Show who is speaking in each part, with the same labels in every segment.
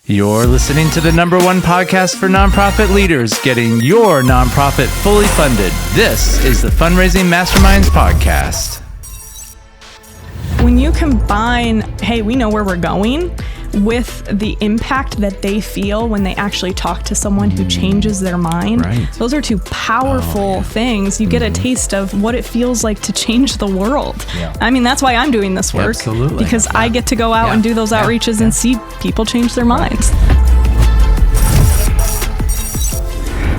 Speaker 1: You're listening to the #1 podcast for nonprofit leaders, getting your nonprofit fully funded. This is the Fundraising Masterminds Podcast.
Speaker 2: When you combine, hey, we know where we're going, with the impact that they feel when they actually talk to someone who changes their mind,
Speaker 1: Right.
Speaker 2: Those are two powerful things. You get a taste of what it feels like to change the world.
Speaker 1: Yeah.
Speaker 2: I mean, that's why I'm doing this work.
Speaker 1: Absolutely.
Speaker 2: Because I get to go out and do those outreaches and see people change their minds.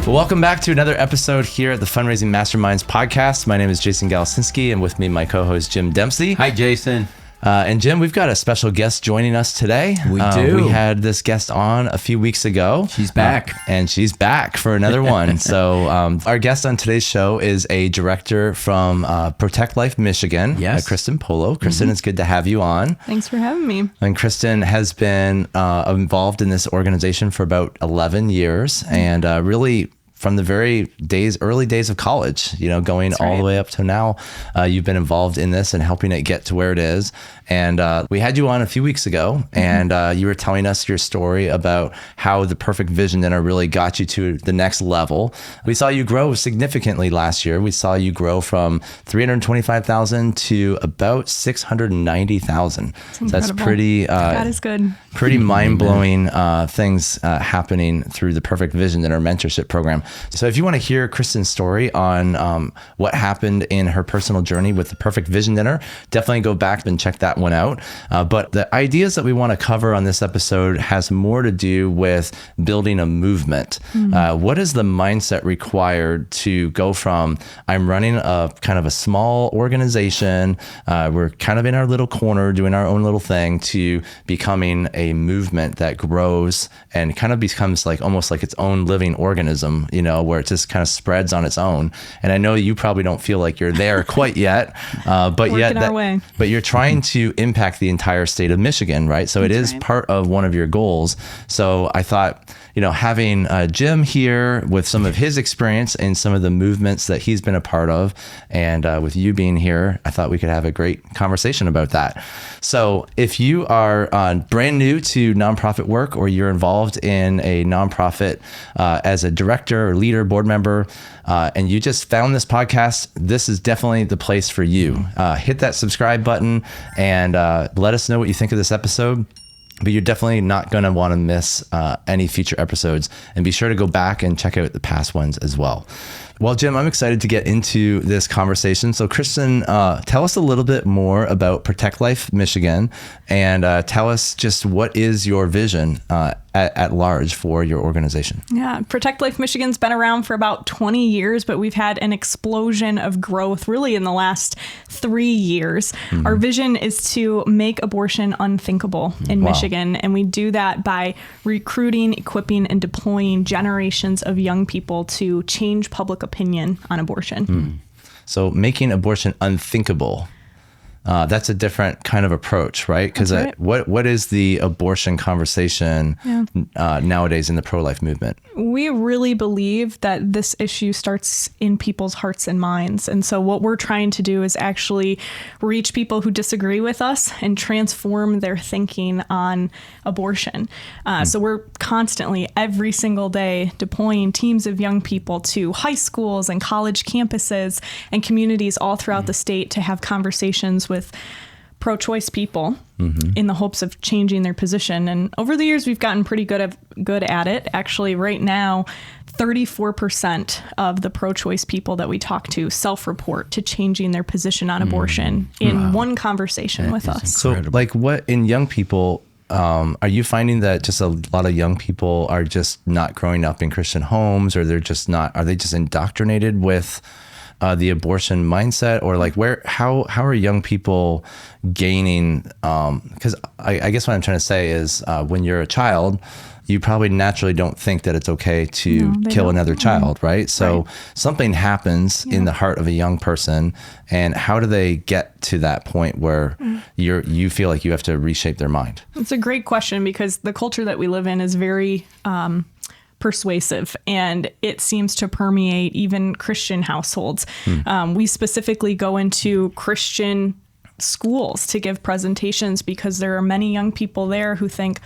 Speaker 1: Well, welcome back to another episode here at the Fundraising Masterminds Podcast. My name is Jason Galasinski, and with me, my co-host, Jim Dempsey.
Speaker 3: Hi, Jason.
Speaker 1: And Jim, we've got a special guest joining us today.
Speaker 3: We do.
Speaker 1: We had this guest on a few weeks ago.
Speaker 3: She's back.
Speaker 1: And she's back for another one. So our guest on today's show is a director from Protect Life Michigan,
Speaker 3: Yes.
Speaker 1: Christen Polo. Christen, it's good to have you on.
Speaker 2: Thanks for having me.
Speaker 1: And Christen has been involved in this organization for about 11 years and really from the very early days of college, going all the way up to now, you've been involved in this and helping it get to where it is. And we had you on a few weeks ago, and you were telling us your story about how the Perfect Vision Dinner really got you to the next level. We saw you grow significantly last year. We saw you grow from 325,000 to about 690,000. So that's pretty.
Speaker 2: God is good.
Speaker 1: Pretty mind-blowing things happening through the Perfect Vision Dinner mentorship program. So if you want to hear Christen's story on what happened in her personal journey with the Perfect Vision Dinner, definitely go back and check that one out. But the ideas that we want to cover on this episode has more to do with building a movement. What is the mindset required to go from, I'm running a kind of a small organization, we're kind of in our little corner doing our own little thing, to becoming a movement that grows and kind of becomes like almost like its own living organism, where it just kind of spreads on its own. And I know you probably don't feel like you're there quite yet, but you're trying to impact the entire state of Michigan, right? So it is part of one of your goals. So I thought, having Jim here with some of his experience and some of the movements that he's been a part of, and with you being here, I thought we could have a great conversation about that. So if you are brand new to nonprofit work, or you're involved in a nonprofit as a director or leader, board member, and you just found this podcast, this is definitely the place for you. Hit that subscribe button and let us know what you think of this episode. But you're definitely not going to want to miss any future episodes. And be sure to go back and check out the past ones as well. Well, Jim, I'm excited to get into this conversation. So, Christen, tell us a little bit more about Protect Life Michigan, and tell us just what is your vision at large for your organization.
Speaker 2: Yeah, Protect Life Michigan's been around for about 20 years, but we've had an explosion of growth really in the last 3 years. Our vision is to make abortion unthinkable in Michigan, and we do that by recruiting, equipping, and deploying generations of young people to change public opinion on abortion.
Speaker 1: So making abortion unthinkable. That's a different kind of approach, right? Because what is the abortion conversation nowadays in the pro-life movement?
Speaker 2: We really believe that this issue starts in people's hearts and minds. And so what we're trying to do is actually reach people who disagree with us and transform their thinking on abortion. So we're constantly, every single day, deploying teams of young people to high schools and college campuses and communities all throughout the state to have conversations with pro-choice people in the hopes of changing their position. And over the years, we've gotten pretty good at it. Actually, right now, 34% of the pro-choice people that we talk to self-report to changing their position on abortion in one conversation with us.
Speaker 1: So, like, what in young people, are you finding that just a lot of young people are just not growing up in Christian homes, or are they just indoctrinated with the abortion mindset, or like how are young people gaining, because I guess what I'm trying to say is when you're a child, you probably naturally don't think that it's okay to kill another child, right? So something happens in the heart of a young person, and how do they get to that point where you feel like you have to reshape their mind?
Speaker 2: It's a great question, because the culture that we live in is very persuasive, and it seems to permeate even Christian households. We specifically go into Christian schools to give presentations because there are many young people there who think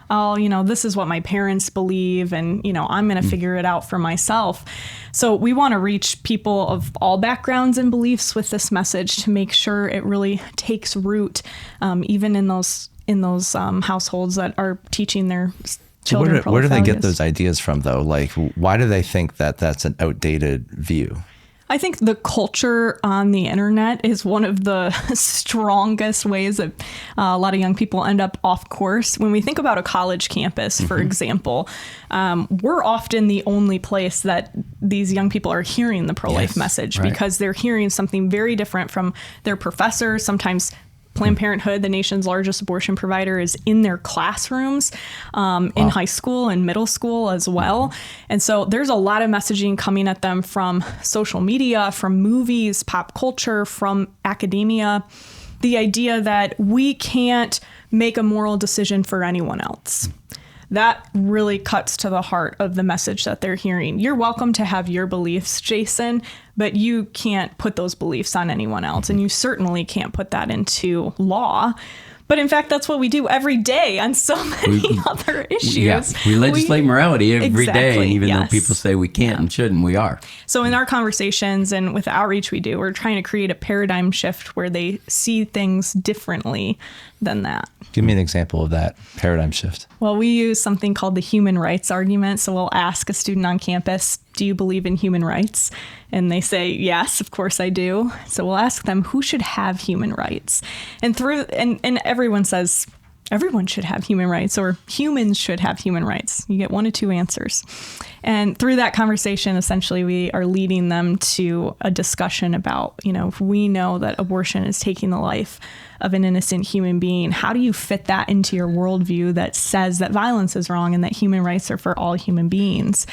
Speaker 2: oh, this is what my parents believe, and, I'm going to figure it out for myself. So we want to reach people of all backgrounds and beliefs with this message to make sure it really takes root, even in those households that are teaching their children.
Speaker 1: Where do they get those ideas from, though? Like, why do they think that that's an outdated view?
Speaker 2: I think the culture on the internet is one of the strongest ways that a lot of young people end up off course. When we think about a college campus, for example, we're often the only place that these young people are hearing the pro-life message, because they're hearing something very different from their professors. Sometimes Planned Parenthood, the nation's largest abortion provider, is in their classrooms in high school and middle school as well. And so there's a lot of messaging coming at them from social media, from movies, pop culture, from academia. The idea that we can't make a moral decision for anyone else. That really cuts to the heart of the message that they're hearing. You're welcome to have your beliefs, Jason, but you can't put those beliefs on anyone else. And you certainly can't put that into law. But in fact, that's what we do every day on so many other issues.
Speaker 3: We legislate morality every day. And even though people say we can't and shouldn't, we are.
Speaker 2: So in our conversations and with the outreach we do, we're trying to create a paradigm shift where they see things differently than that.
Speaker 1: Give me an example of that paradigm shift.
Speaker 2: Well, we use something called the human rights argument. So we'll ask a student on campus, do you believe in human rights? And they say, yes, of course I do. So we'll ask them, who should have human rights? And everyone says, everyone should have human rights, or humans should have human rights. You get one of two answers. And through that conversation, essentially, we are leading them to a discussion about, if we know that abortion is taking the life of an innocent human being, how do you fit that into your worldview that says that violence is wrong and that human rights are for all human beings?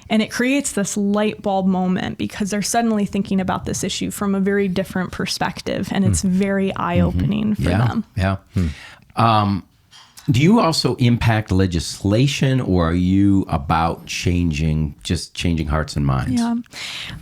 Speaker 2: And it creates this light bulb moment because they're suddenly thinking about this issue from a very different perspective. And it's very eye-opening for them.
Speaker 3: Yeah. Do you also impact legislation, or are you about changing hearts and minds?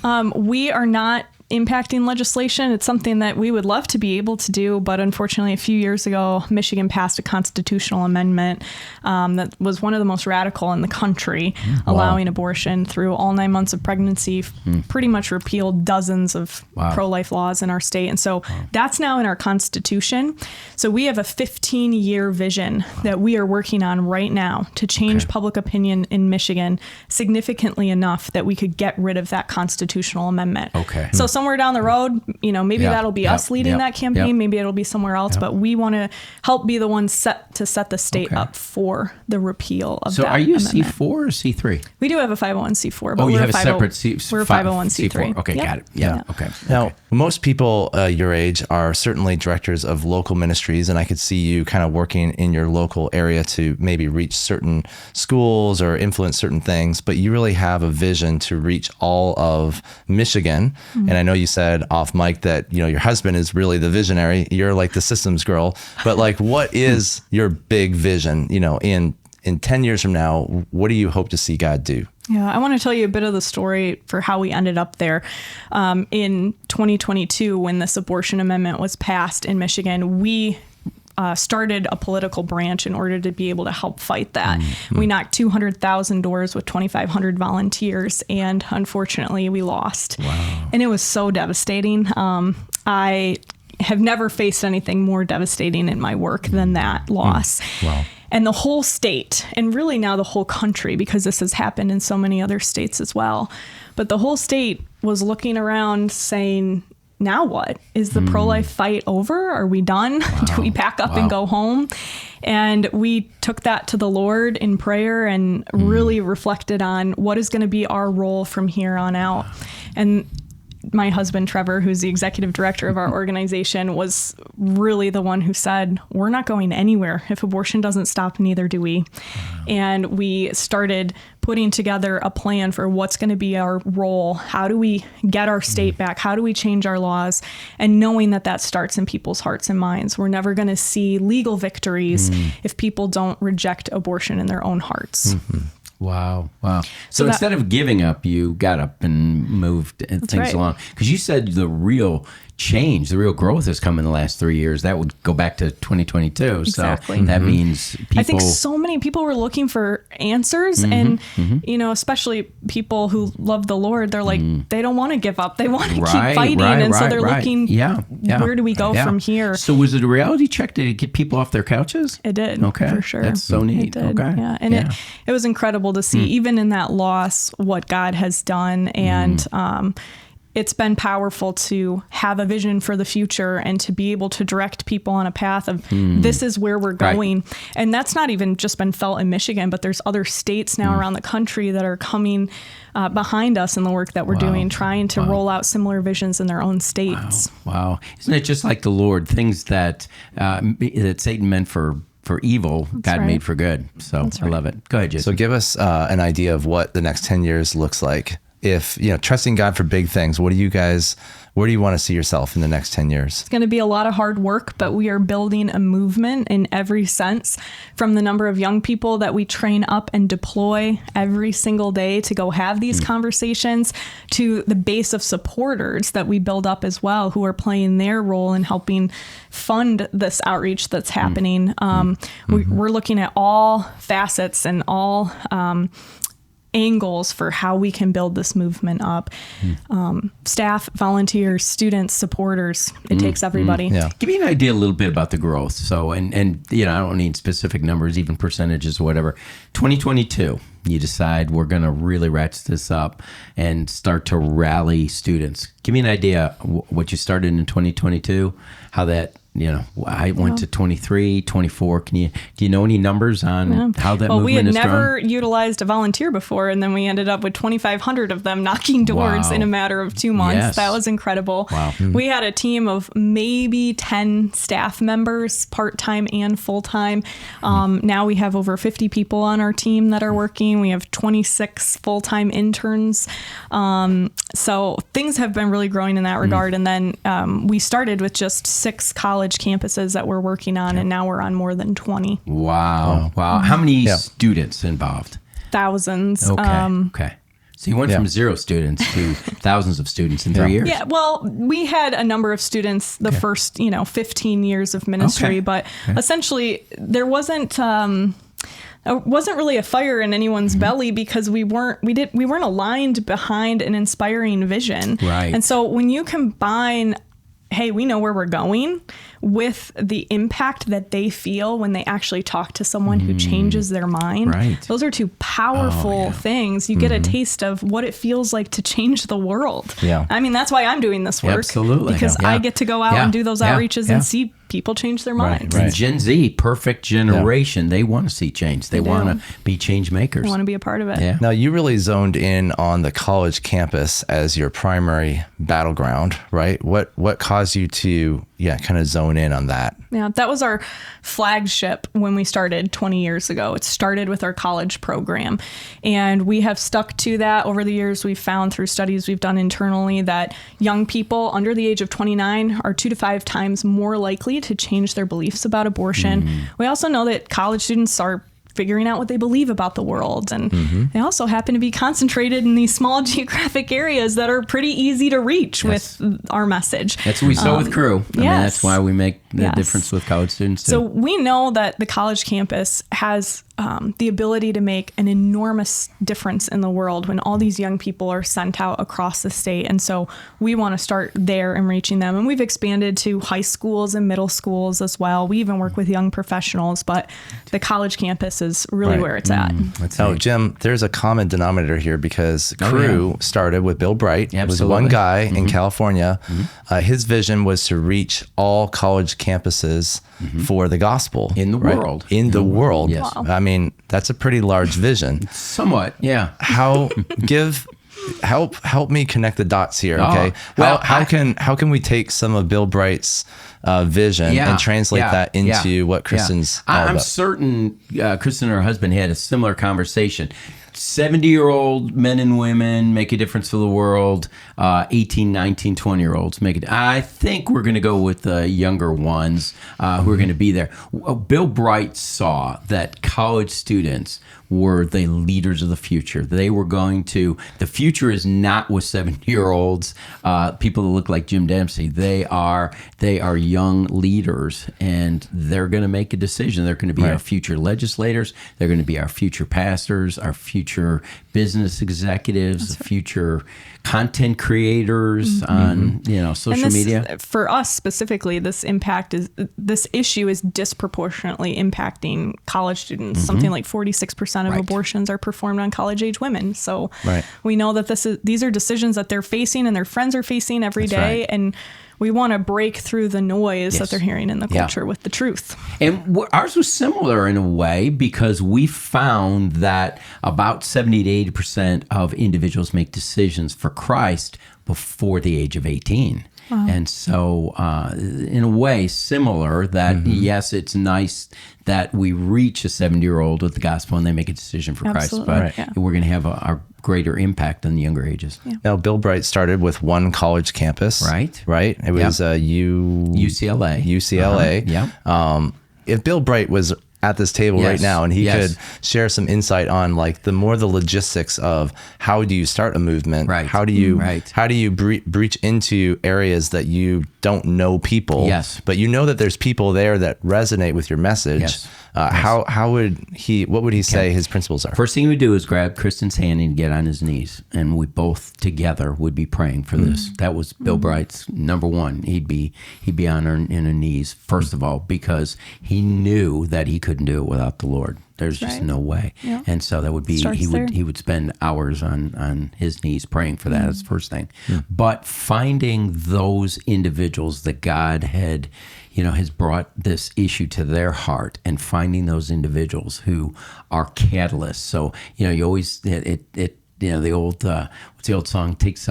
Speaker 2: Yeah. We are not impacting legislation. It's something that we would love to be able to do, but unfortunately a few years ago, Michigan passed a constitutional amendment that was one of the most radical in the country, allowing abortion through all 9 months of pregnancy, pretty much repealed dozens of pro-life laws in our state. And so that's now in our Constitution. So we have a 15-year vision that we are working on right now to change public opinion in Michigan significantly enough that we could get rid of that constitutional amendment. So somewhere down the road, maybe that'll be us leading that campaign. Maybe it'll be somewhere else, but we want to help be the ones set the state up for the repeal of that.
Speaker 3: So are you a
Speaker 2: amendment.
Speaker 3: C4 or C3?
Speaker 2: We do have a 501c4, but
Speaker 3: you have a separate
Speaker 2: we're a 501c3.
Speaker 3: Okay, got it. Yeah. Okay.
Speaker 1: Now, most people your age are certainly directors of local ministries, and I could see you kind of working in your local area to maybe reach certain schools or influence certain things, but you really have a vision to reach all of Michigan. And I know you said off mic that, your husband is really the visionary. You're like the systems girl, but like, what is your big vision, in 10 years from now? What do you hope to see God do?
Speaker 2: Yeah, I want to tell you a bit of the story for how we ended up there. In 2022, when this abortion amendment was passed in Michigan, we started a political branch in order to be able to help fight that. We knocked 200,000 doors with 2,500 volunteers, and unfortunately we lost. And it was so devastating. I have never faced anything more devastating in my work than that loss. And the whole state, and really now the whole country, because this has happened in so many other states as well, but the whole state was looking around saying, now what? Is the pro-life fight over? Are we done? Do we pack up and go home? And we took that to the Lord in prayer and really reflected on what is going to be our role from here on out. And my husband, Trevor, who's the executive director of our organization, was really the one who said, we're not going anywhere. If abortion doesn't stop, neither do we. And we started putting together a plan for what's going to be our role. How do we get our state back? How do we change our laws? And knowing that starts in people's hearts and minds. We're never going to see legal victories if people don't reject abortion in their own hearts.
Speaker 3: Wow. So instead of giving up, you got up and moved things along. Because you said the real change, the real growth has come in the last 3 years. That would go back to 2022.
Speaker 2: Exactly.
Speaker 3: So that means people...
Speaker 2: I think so many people were looking for answers, and especially people who love the Lord, they're like, they don't want to give up. They want to keep fighting, and so they're looking, where do we go from here?
Speaker 3: So was it a reality check? Did it get people off their couches?
Speaker 2: It did, for sure.
Speaker 3: That's so neat.
Speaker 2: It did,
Speaker 3: okay.
Speaker 2: And it was incredible to see, even in that loss, what God has done, and it's been powerful to have a vision for the future and to be able to direct people on a path of this is where we're going. Right. And that's not even just been felt in Michigan, but there's other states now around the country that are coming behind us in the work that we're doing, trying to roll out similar visions in their own states.
Speaker 3: Wow. Isn't it just like the Lord, things that Satan meant for evil, God made for good. So I love it. Go ahead, Jason.
Speaker 1: So give us an idea of what the next 10 years looks like. If, trusting God for big things, where do you want to see yourself in the next 10 years?
Speaker 2: It's going to be a lot of hard work, but we are building a movement in every sense, from the number of young people that we train up and deploy every single day to go have these conversations, to the base of supporters that we build up as well, who are playing their role in helping fund this outreach that's happening. We're looking at all facets and all angles for how we can build this movement up. Staff, volunteers, students, supporters, it takes everybody.
Speaker 3: Give me an idea a little bit about the growth. So, and I don't need specific numbers, even percentages or whatever. 2022, you decide we're going to really ratchet this up and start to rally students. Give me an idea what you started in 2022, how that, I went to 23, 24. Do you know any numbers on how that movement is
Speaker 2: Well, we had
Speaker 3: grown?
Speaker 2: never utilized a volunteer before, and then we ended up with 2,500 of them knocking doors in a matter of 2 months.
Speaker 3: Yes.
Speaker 2: That was incredible.
Speaker 3: Wow.
Speaker 2: We had a team of maybe 10 staff members, part-time and full-time. Now we have over 50 people on our team that are working. We have 26 full-time interns. So things have been really growing in that regard. And then we started with just 6 college campuses that we're working on, and now we're on more than 20.
Speaker 3: Wow. How many students involved?
Speaker 2: Thousands.
Speaker 3: Okay. So you went from 0 students to thousands of students in 3 years.
Speaker 2: Yeah, well, we had a number of students the first, 15 years of ministry, but essentially there wasn't really a fire in anyone's belly, because we weren't aligned behind an inspiring vision.
Speaker 3: Right.
Speaker 2: And so when you combine, hey, we know where we're going, with the impact that they feel when they actually talk to someone who changes their mind.
Speaker 3: Right.
Speaker 2: Those are 2 powerful things. You get a taste of what it feels like to change the world.
Speaker 1: Yeah.
Speaker 2: I mean, that's why I'm doing this work.
Speaker 3: Absolutely.
Speaker 2: Because I get to go out and do those outreaches and see people change their minds.
Speaker 3: Right. Gen Z, perfect generation. They want to see change. They want to be change makers.
Speaker 2: I want to be a part of it.
Speaker 3: Yeah.
Speaker 1: Now, you really zoned in on the college campus as your primary battleground, right? What caused you to kind of zone in on that?
Speaker 2: Yeah, that was our flagship when we started 20 years ago. It started with our college program, and we have stuck to that over the years. We've found through studies we've done internally that young people under the age of 29 are 2 to 5 times more likely to change their beliefs about abortion. We also know that college students are figuring out what they believe about the world. And they also happen to be concentrated in these small geographic areas that are pretty easy to reach with our message.
Speaker 3: That's what we saw with Crew. I mean, that's why we make the difference with college students too.
Speaker 2: So we know that the college campus has the ability to make an enormous difference in the world when all these young people are sent out across the state. And so we want to start there and reaching them. And we've expanded to high schools and middle schools as well. We even work with young professionals, but the college campus is really where it's at.
Speaker 1: So, Jim, there's a common denominator here, because Crew started with Bill Bright. It was one guy in California. His vision was to reach all college campuses for the gospel.
Speaker 3: In the world.
Speaker 1: In the world.
Speaker 3: Yes.
Speaker 1: I mean, that's a pretty large vision.
Speaker 3: Somewhat, yeah.
Speaker 1: Help me connect the dots here, okay? How can we take some of Bill Bright's vision and translate that into what Christen's all about?
Speaker 3: I'm certain Christen and her husband had a similar conversation. 70-year-old men and women make a difference for the world. 18, 19, 20-year-olds make it. I think we're going to go with the younger ones who are going to be there. Bill Bright saw that college students were the leaders of the future. They were going to, the future is not with 70-year-olds, people that look like Jim Dempsey. They are young leaders, and they're going to make a decision. They're going to be our future legislators. They're going to be our future pastors, our future business executives, future content creators on social media.
Speaker 2: For us specifically, this issue is disproportionately impacting college students. Something like 46% of abortions are performed on college-age women. So we know that these are decisions that they're facing and their friends are facing every day, and we want to break through the noise that they're hearing in the culture with the truth.
Speaker 3: And ours was similar in a way, because we found that about 70 to 80% of individuals make decisions for Christ before the age of 18. Wow. And so, in a way, similar that, yes, it's nice that we reach a 70-year-old with the gospel and they make a decision for Christ, but we're going to have a greater impact on the younger ages. Yeah.
Speaker 1: Now, Bill Bright started with one college campus. Right? It was
Speaker 3: UCLA.
Speaker 1: UCLA. If Bill Bright was at this table right now and he could share some insight on like the logistics of how do you start a movement, how do you breach into areas that you don't know people, but you know that there's people there that resonate with your message. What would he say his principles are?
Speaker 3: First thing he would do is grab Christen's hand and get on his knees, and we both together would be praying for this. That was Bill Bright's number one. He'd be on her knees first of all, because he knew that he couldn't do it without the Lord. There's just no way. Yeah. And so that would be, he would spend hours on his knees praying for that as the first thing. But finding those individuals that God had, has brought this issue to their heart, and finding those individuals who are catalysts. So, you always, the old, what's the old song? Takes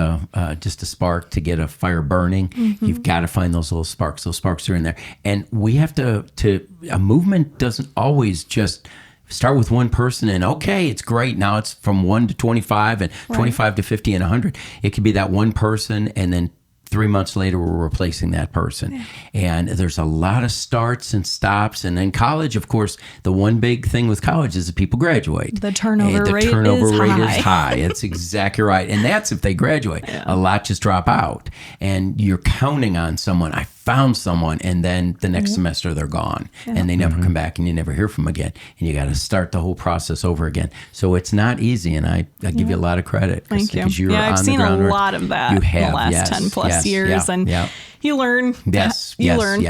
Speaker 3: just a spark to get a fire burning. You've got to find those little sparks. Those sparks are in there. And we have to a movement doesn't always just start with one person and it's great. Now it's from 1 to 25 and 25 to 50 and 100. It could be that one person, and then 3 months later, we're replacing that person. Yeah. And there's a lot of starts and stops. And in college, of course, the one big thing with college is that people graduate.
Speaker 2: The turnover rate
Speaker 3: is high. It's exactly right. And that's if they graduate. Yeah. A lot just drop out. And you're counting on someone. I found someone, and then the next semester they're gone, and they never come back, and you never hear from them again, and you got to start the whole process over again. So it's not easy, and I give you a lot of credit.
Speaker 2: Thank you.
Speaker 3: Because you're on
Speaker 2: I've
Speaker 3: the
Speaker 2: seen
Speaker 3: ground.
Speaker 2: a lot of that in the last 10 plus years, and you learn. You learn.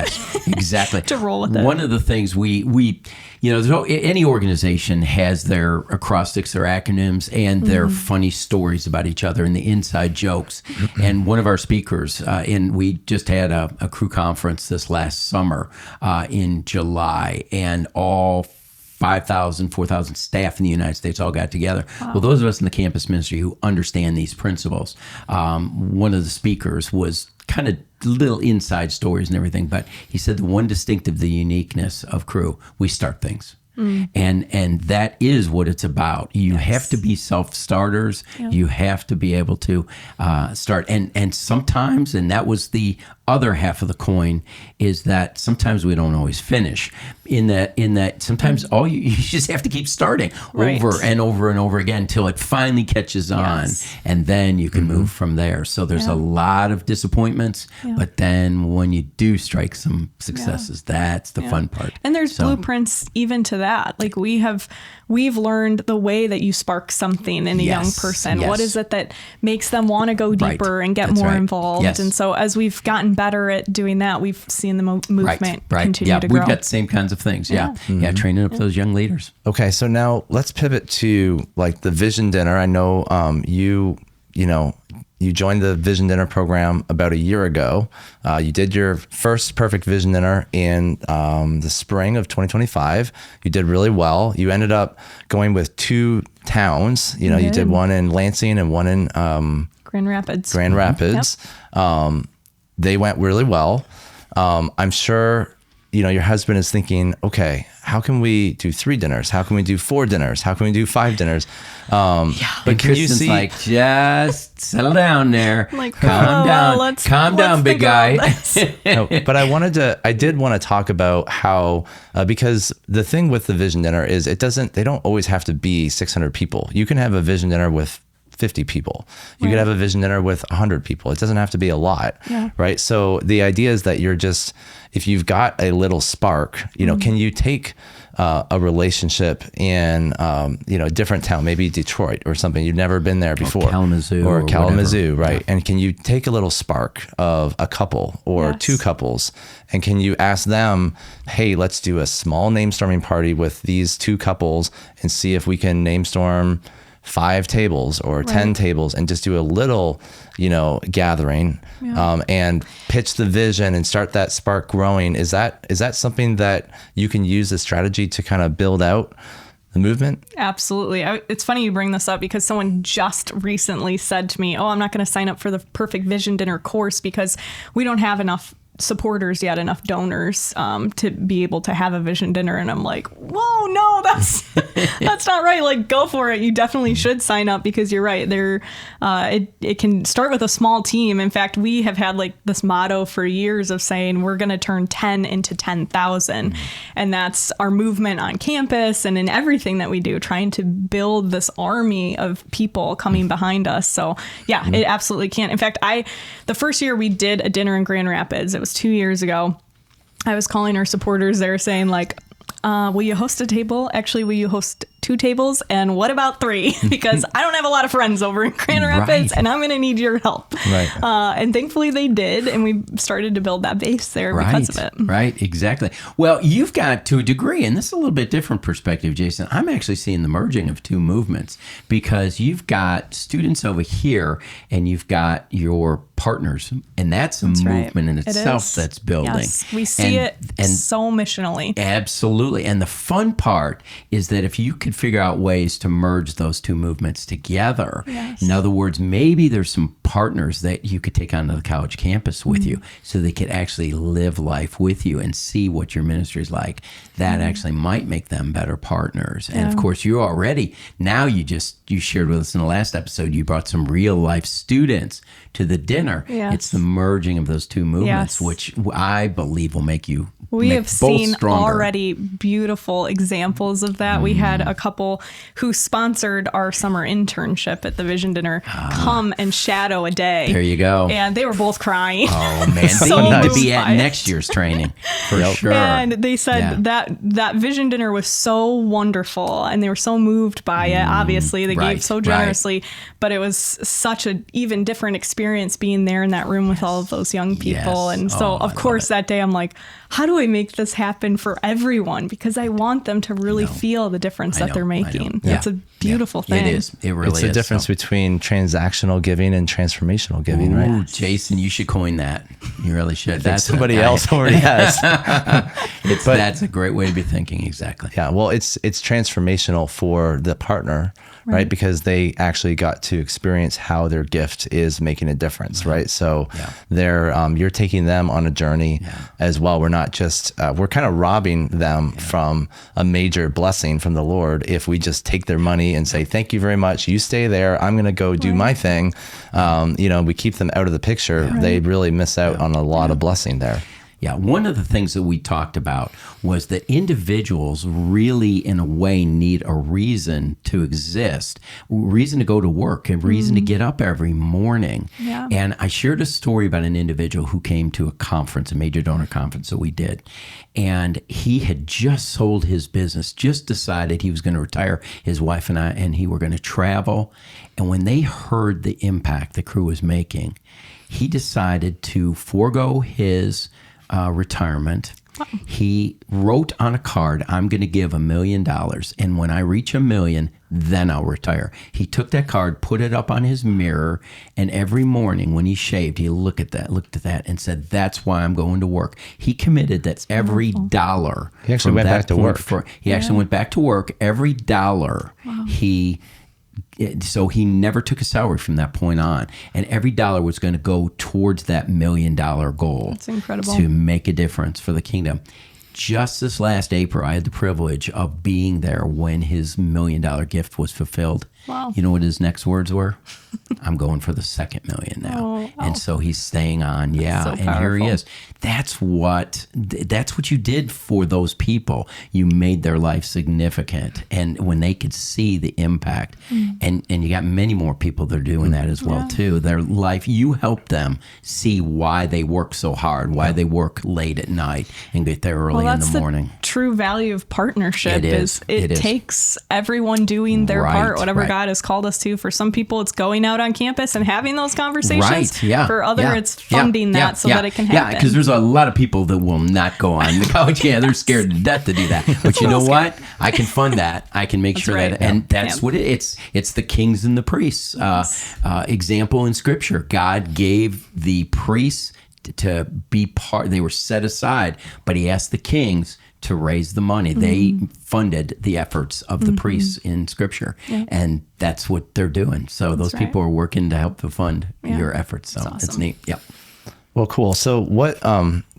Speaker 3: Exactly.
Speaker 2: To roll with it.
Speaker 3: One of the things we any organization has their acrostics, their acronyms, and their funny stories about each other and the inside jokes. And one of our speakers, and we just had a crew conference this last summer in July, and all 5,000, 4,000 staff in the United States all got together. Wow. Well, those of us in the campus ministry who understand these principles, one of the speakers was kind of little inside stories and everything, but he said the one distinctive, the uniqueness of crew, we start things. And that is what it's about. You have to be self-starters. You have to be able to start. And sometimes, and that was the other half of the coin, is that sometimes we don't always finish. In that sometimes you just have to keep starting over and over and over again until it finally catches on, and then you can move from there. So there's a lot of disappointments, but then when you do strike some successes, that's the fun part.
Speaker 2: And there's blueprints even to that. Like we've learned the way that you spark something in a young person. What is it that makes them want to go deeper and get more involved? And so as we've gotten better at doing that, we've seen the movement continue to grow.
Speaker 3: We've got the same kinds of things. Training up those young leaders.
Speaker 1: Okay, so now let's pivot to like the Vision Dinner. I know you joined the Vision Dinner program about a year ago. You did your first Perfect Vision Dinner in the spring of 2025. You did really well. You ended up going with 2 towns. You did one in Lansing and one in
Speaker 2: Grand Rapids.
Speaker 1: Yep. They went really well. I'm sure your husband is thinking, okay, how can we do 3 dinners? How can we do 4 dinners? How can we do 5 dinners? But can you see,
Speaker 3: like, just settle down there.
Speaker 2: Like,
Speaker 3: calm down. Calm down, big guy.
Speaker 1: No, but I did want to talk about how, because the thing with the vision dinner is they don't always have to be 600 people. You can have a vision dinner with 50 people. You could have a vision dinner with 100 people. It doesn't have to be a lot, right? So the idea is that if you've got a little spark, can you take a relationship in, a different town, maybe Detroit or something. You've never been there before.
Speaker 3: Or
Speaker 1: Kalamazoo,
Speaker 3: whatever.
Speaker 1: right? Yeah. And can you take a little spark of a couple or 2 couples, and can you ask them, hey, let's do a small name storming party with these 2 couples and see if we can name storm 5 tables or 10 tables, and just do a little, gathering, and pitch the vision and start that spark growing. Is that something that you can use as strategy to kind of build out the movement?
Speaker 2: Absolutely. It's funny you bring this up, because someone just recently said to me, I'm not going to sign up for the Perfect Vision Dinner course because we don't have enough supporters yet, enough donors to be able to have a vision dinner. And I'm like, whoa, no, that's not right. Like, go for it. You definitely should sign up, because you're right. It can start with a small team. In fact, we have had like this motto for years of saying we're going to turn 10 into 10,000. And that's our movement on campus and in everything that we do, trying to build this army of people coming behind us. So yeah, it absolutely can. In fact, the first year we did a dinner in Grand Rapids, it was 2 years ago. I was calling our supporters there saying, like, will you host a table? Actually, will you host 2 tables? And what about 3? Because I don't have a lot of friends over in Grand Rapids, and I'm going to need your help.
Speaker 1: Right.
Speaker 2: And thankfully they did, and we started to build that base there because of it.
Speaker 3: Right, exactly. Well, you've got, to a degree, and this is a little bit different perspective, Jason, I'm actually seeing the merging of 2 movements, because you've got students over here and you've got your partners, and that's a movement in itself that's building.
Speaker 2: Yes, we see it so missionally.
Speaker 3: Absolutely. And the fun part is that if you could figure out ways to merge those 2 movements together, in other words, maybe there's some partners that you could take onto the college campus with you, so they could actually live life with you and see what your ministry is like. That actually might make them better partners. And of course, you already, now you shared with us in the last episode, you brought some real life students to the dinner.
Speaker 2: Yes.
Speaker 3: It's the merging of those 2 movements, which I believe will make you
Speaker 2: We have seen
Speaker 3: stronger.
Speaker 2: Already beautiful examples of that. We had a couple who sponsored our summer internship at the Vision Dinner come and shadow a day.
Speaker 3: There you go.
Speaker 2: And they were both crying.
Speaker 3: Oh, man.
Speaker 2: So
Speaker 3: They need to
Speaker 2: moved
Speaker 3: be at
Speaker 2: by it.
Speaker 3: next year's training for sure.
Speaker 2: And they said that Vision Dinner was so wonderful, and they were so moved by it. Obviously, they gave so generously, but it was such an even different experience being there in that room with all of those young people. And so, of course, that day I'm like, how do I make this happen for everyone? Because I want them to really feel the difference that they're making. It's a beautiful thing.
Speaker 3: It is. It really is.
Speaker 1: It's the difference between transactional giving and transformational giving, right?
Speaker 3: Jason, you should coin that. You really should.
Speaker 1: That's somebody else already has.
Speaker 3: That's a great way to be thinking. Exactly.
Speaker 1: Yeah. Well, it's transformational for the partner, right? Because they actually got to experience how their gift is making a difference, right? So you're taking them on a journey as well. We're not just, we're kind of robbing them from a major blessing from the Lord if we just take their money and say, thank you very much. You stay there. I'm going to go do my thing. We keep them out of the picture. They really miss out on a lot of blessing there.
Speaker 3: Yeah, one of the things that we talked about was that individuals really, in a way, need a reason to exist, a reason to go to work, a reason to get up every morning.
Speaker 2: Yeah.
Speaker 3: And I shared a story about an individual who came to a conference, a major donor conference that we did, and he had just sold his business, just decided he was going to retire. His wife and he were going to travel. And when they heard the impact the crew was making, he decided to forego his retirement. He wrote on a card, I'm going to give $1 million. And when I reach $1 million, then I'll retire. He took that card, put it up on his mirror, and every morning when he shaved, he looked at that and said, that's why I'm going to work. He committed that every dollar.
Speaker 1: He actually went back to work.
Speaker 3: He actually went back to work. Every dollar so he never took a salary from that point on. And every dollar was going to go towards that $1 million goal.
Speaker 2: That's incredible.
Speaker 3: To make a difference for the kingdom. just this last April, I had the privilege of being there when his $1 million gift was fulfilled.
Speaker 2: Wow.
Speaker 3: You know what his next words were? I'm going for the second million now.
Speaker 2: Oh.
Speaker 3: And so he's staying on. Yeah.
Speaker 2: So
Speaker 3: and here he
Speaker 2: powerful.
Speaker 3: is. That's what you did for those people. You made their life significant. And when they could see the impact, and you got many more people that are doing that as well, too. Their life, you help them see why they work so hard, why they work late at night and get there early in the morning.
Speaker 2: The true value of partnership.
Speaker 3: It is.
Speaker 2: It takes everyone doing their part, whatever
Speaker 3: right.
Speaker 2: God has called us to. For some people, it's going out on campus and having those conversations.
Speaker 3: Right, yeah.
Speaker 2: For others, it's funding that so that it can happen.
Speaker 3: Yeah, because there's a lot of people that will not go on the college. Yeah, they're scared to death to do that. But you know what? I can fund that. I can make sure
Speaker 2: right.
Speaker 3: that, and that's what it's the kings and the priests. Example in Scripture, God gave the priests to be part. They were set aside, but He asked the kings to raise the money. They funded the efforts of the priests in Scripture, and that's what they're doing. So those people are working to help to fund your efforts. So it's neat. Yeah.
Speaker 1: Well, cool. So what,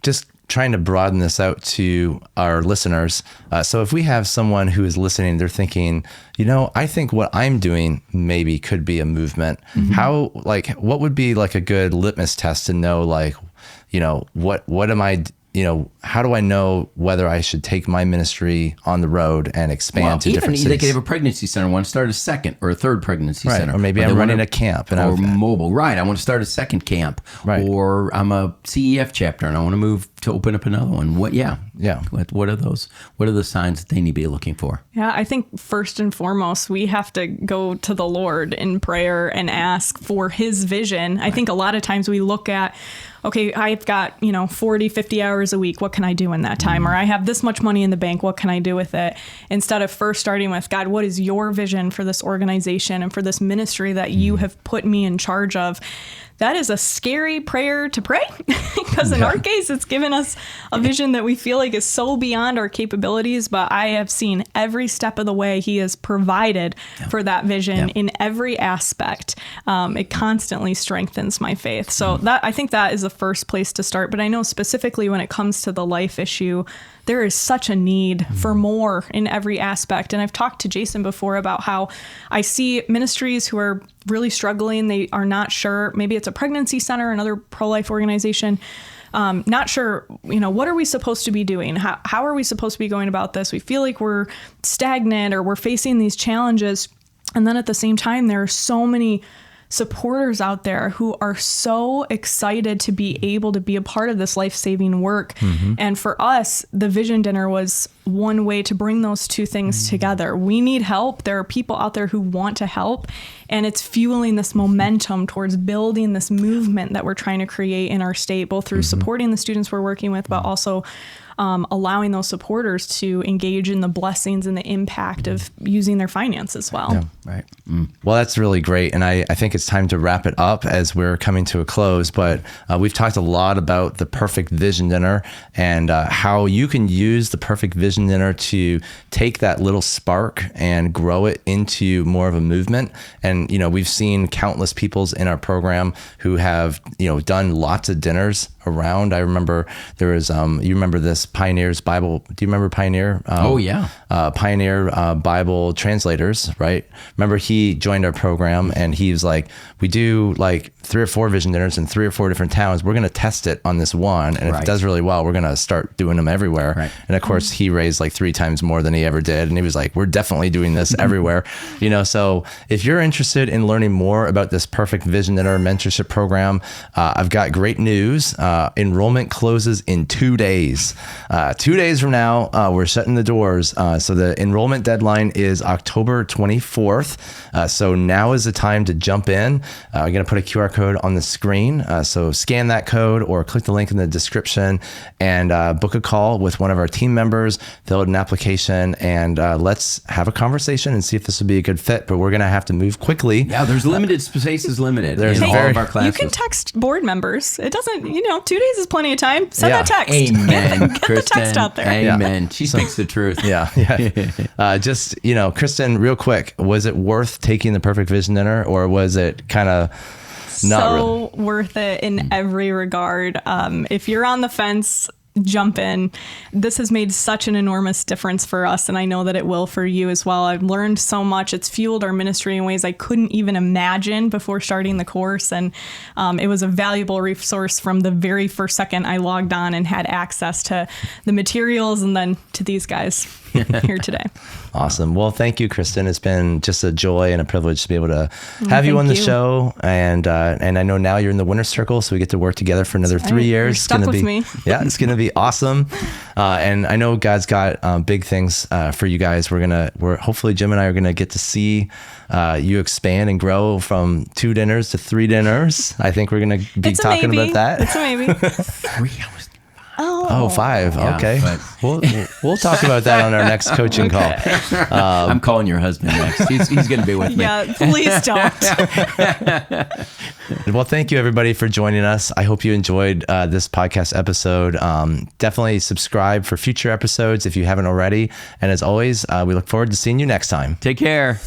Speaker 1: just trying to broaden this out to our listeners. So if we have someone who is listening, they're thinking, I think what I'm doing maybe could be a movement. How, what would be like a good litmus test to know, what am I, how do I know whether I should take my ministry on the road and expand to different cities?
Speaker 3: They could have a pregnancy center. I want to start a second or a third pregnancy center.
Speaker 1: Or maybe I'm running a camp.
Speaker 3: Or mobile. Right. I want to start a second camp.
Speaker 1: Right.
Speaker 3: Or I'm a CEF chapter and I want to move to open up another one. What are those? What are the signs that they need to be looking for?
Speaker 2: Yeah, I think first and foremost, we have to go to the Lord in prayer and ask for His vision. I think a lot of times we look at, okay, I've got, 40, 50 hours a week. What can I do in that time? Or I have this much money in the bank. What can I do with it? Instead of first starting with, God, what is your vision for this organization and for this ministry that you have put me in charge of? That is a scary prayer to pray because in our case, it's given us a vision that we feel like is so beyond our capabilities. But I have seen every step of the way He has provided for that vision in every aspect. It constantly strengthens my faith. So I think that is the first place to start. But I know specifically when it comes to the life issue, there is such a need for more in every aspect. And I've talked to Jason before about how I see ministries who are really struggling. They are not sure. Maybe it's a pregnancy center, another pro-life organization. Not sure, what are we supposed to be doing? How are we supposed to be going about this? We feel like we're stagnant or we're facing these challenges. And then at the same time, there are so many supporters out there who are so excited to be able to be a part of this life-saving work. And for us, the Vision Dinner was one way to bring those two things together. We need help. There are people out there who want to help, and it's fueling this momentum towards building this movement that we're trying to create in our state, both through supporting the students we're working with, but also allowing those supporters to engage in the blessings and the impact of using their finances well.
Speaker 1: Yeah.
Speaker 3: Right.
Speaker 1: Well, that's really great. And I think it's time to wrap it up as we're coming to a close. But we've talked a lot about the Perfect Vision Dinner and how you can use the Perfect Vision Dinner to take that little spark and grow it into more of a movement. And, we've seen countless peoples in our program who have, done lots of dinners around. I remember there was, you remember this Pioneer's Bible. Do you remember Pioneer? Pioneer Bible translators, right? Remember he joined our program and he was like, we do like 3 or 4 vision dinners in 3 or 4 different towns. We're going to test it on this one. And if it does really well, we're going to start doing them everywhere. Right. And of course he raised like 3 times more than he ever did. And he was like, we're definitely doing this everywhere. So if you're interested in learning more about this Perfect Vision Dinner mentorship program, I've got great news. Enrollment closes in 2 days. 2 days from now, we're shutting the doors. So the enrollment deadline is October 24th. So now is the time to jump in. I'm going to put a QR code on the screen. So scan that code or click the link in the description and book a call with one of our team members, fill out an application, and let's have a conversation and see if this would be a good fit. But we're going to have to move quickly.
Speaker 3: Yeah, there's limited space is limited.
Speaker 1: There's
Speaker 3: in all of our classes.
Speaker 2: You can text board members. It doesn't, 2 days is plenty of time. Send a text.
Speaker 3: Amen.
Speaker 2: Get the text out there.
Speaker 3: Amen. She speaks the truth.
Speaker 1: Just, Christen, real quick, was it worth taking the Perfect Vision Dinner or was it kind of not
Speaker 2: so worth it in every regard? If you're on the fence, jump in. This has made such an enormous difference for us, and I know that it will for you as well. I've learned so much. It's fueled our ministry in ways I couldn't even imagine before starting the course, and it was a valuable resource from the very first second I logged on and had access to the materials and then to these guys here today.
Speaker 1: Awesome. Well, thank you, Christen. It's been just a joy and a privilege to be able to have you on the show. And I know now you're in the winner's circle, so we get to work together for another 3 years.
Speaker 2: You're stuck with me.
Speaker 1: Yeah, it's going to be awesome. And I know God's got big things for you guys. We're hopefully Jim and I are going to get to see you expand and grow from 2 dinners to 3 dinners. I think we're going to be talking about that.
Speaker 2: It's a maybe.
Speaker 3: 3 hours.
Speaker 1: Oh, 5.
Speaker 3: Yeah,
Speaker 1: okay. We'll talk about that on our next coaching call.
Speaker 3: I'm calling your husband next. He's going to be with me.
Speaker 2: Yeah, please don't.
Speaker 1: Well, thank you everybody for joining us. I hope you enjoyed this podcast episode. Definitely subscribe for future episodes if you haven't already. And as always, we look forward to seeing you next time.
Speaker 3: Take care.